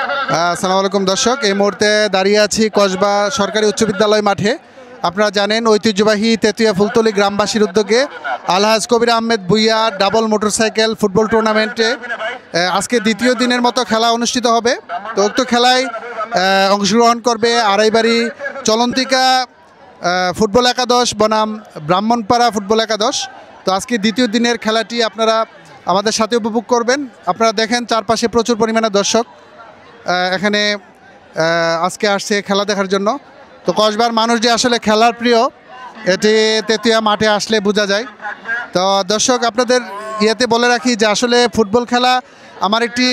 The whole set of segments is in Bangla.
আসসালামু আলাইকুম দর্শক, এই মুহূর্তে দাঁড়িয়ে আছি কসবা সরকারি উচ্চ বিদ্যালয় মাঠে। আপনারা জানেন ঐতিহ্যবাহী তেতুয়া ফুলতলি গ্রামবাসীর উদ্যোগে Alhaj Kabir Ahmed Bhuiyan double motorcycle football টুর্নামেন্টে আজকে দ্বিতীয় দিনের মতো খেলা অনুষ্ঠিত হবে। তো উক্ত খেলায় অংশগ্রহণ করবে আড়াইবাড়ি চলন্তিকা ফুটবল একাদশ বনাম ব্রাহ্মণপাড়া ফুটবল একাদশ। তো আজকে দ্বিতীয় দিনের খেলাটি আপনারা আমাদের সাথে উপভোগ করবেন। আপনারা দেখেন চারপাশে প্রচুর পরিমাণে দর্শক এখানে আজকে আসছে খেলা দেখার জন্য। তো কসবার মানুষ যে আসলে খেলার প্রিয় এটি তেতুয়া মাঠে আসলে বোঝা যায়। তো দর্শক, আপনাদের ইয়েতে বলে রাখি যে আসলে ফুটবল খেলা আমার একটি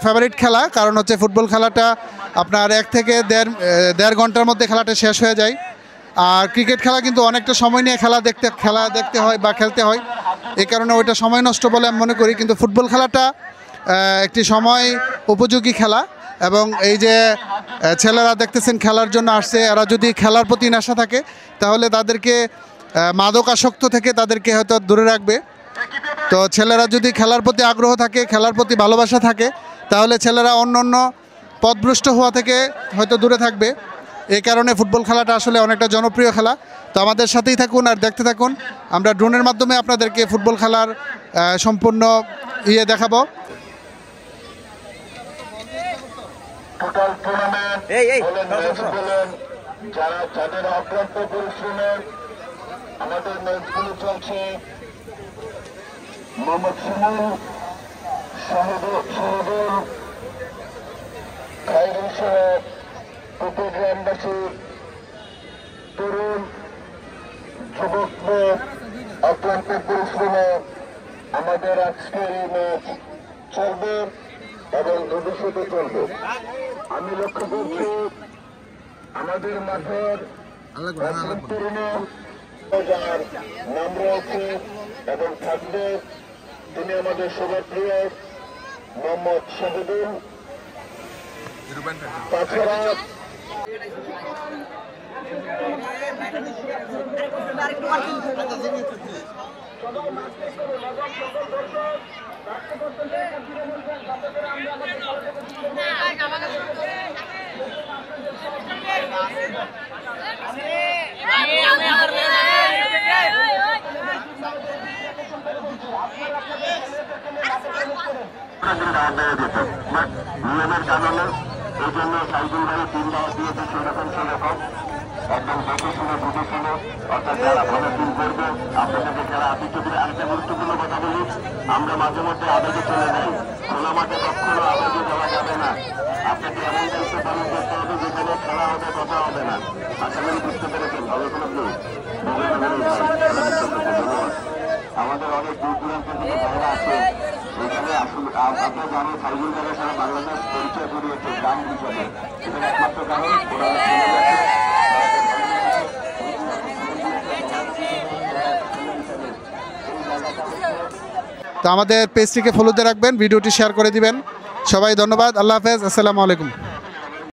ফেভারিট খেলা, কারণ হচ্ছে ফুটবল খেলাটা আপনার 1 থেকে দেড় ঘন্টার মধ্যে খেলাটা শেষ হয়ে যায়। আর ক্রিকেট খেলা কিন্তু অনেকটা সময় নিয়ে খেলা দেখতে হয় বা খেলতে হয়, এই কারণে ওইটা সময় নষ্ট বলে আমি মনে করি। কিন্তু ফুটবল খেলাটা একটি সময় উপযোগী খেলা, এবং এই যে ছেলেরা দেখতেছেন খেলার জন্য আসছে, এরা যদি খেলার প্রতি নেশা থাকে তাহলে তাদেরকে মাদকাসক্ত থেকে তাদেরকে হয়তো দূরে রাখবে। তো ছেলেরা যদি খেলার প্রতি আগ্রহ থাকে, খেলার প্রতি ভালোবাসা থাকে, তাহলে ছেলেরা অন্য পথভ্রষ্ট হওয়া থেকে হয়তো দূরে থাকবে। এই কারণে ফুটবল খেলাটা আসলে অনেকটা জনপ্রিয় খেলা। তো আমাদের সাথেই থাকুন আর দেখতে থাকুন। আমরা ড্রোনের মাধ্যমে আপনাদেরকে ফুটবল খেলার সম্পূর্ণ দেখাবো। টোটাল টুর্নামেন্ট যারা যাদের অক্লান্ত পরিশ্রমে আমাদের ম্যাচগুলো চলছে, মোহাম্মদ সুমন, শাহিদুল, খাইরুল সহ প্রতি গ্রামবাসীর তরুণ যুবকদের অক্লান্ত পরিশ্রমে আমাদের আজকের এই ম্যাচ চলবে এবং ভবিষ্যতে চলবে। আমি লক্ষ্য করছি আমাদের মাঠের তরুণের যার নাম রয়েছে এবং থাকবে, তিনি আমাদের সবার প্রিয় মোহাম্মদ শাহিদুল। তাছাড়া নিয়মের কারণে এই জন্য সাইকেল ভাই 3 দাওয়া দিয়েছে, সেরকম একদম দেখে শুনে বুঝে শুনে, অর্থাৎ যারা ভালো টিম করবে আপনাদেরকে খেলা আতিথ্য দিলে। আরেকটা গুরুত্বপূর্ণ কথা বলি, আমরা মাঝে মধ্যে আবেগে চলে যাই, খোলা মাঠে কখনো আবেগে যাওয়া যাবে না। আপনাকে এমন দায়িত্ব পালন করতে হবে যেখানে খেলা হবে, কথা হবে না। আশা করি বুঝতে পেরেছেন। ভালো কোনো আমাদের অনেক দূর দূরান্তের থেকে ভাইরা আছে এখানে। আসলে আপনারা জানেন সাইকেল জায়গায় সারা বাংলাদেশ পরিচয় করিয়েছে গ্রাম হিসাবে। এখানে একমাত্র কারণ তো আমাদের পেজটিকে ফলোতে রাখবেন, ভিডিওটি শেয়ার করে দিবেন। সবাই ধন্যবাদ। আল্লাহ হাফেজ, আসসালামু আলাইকুম।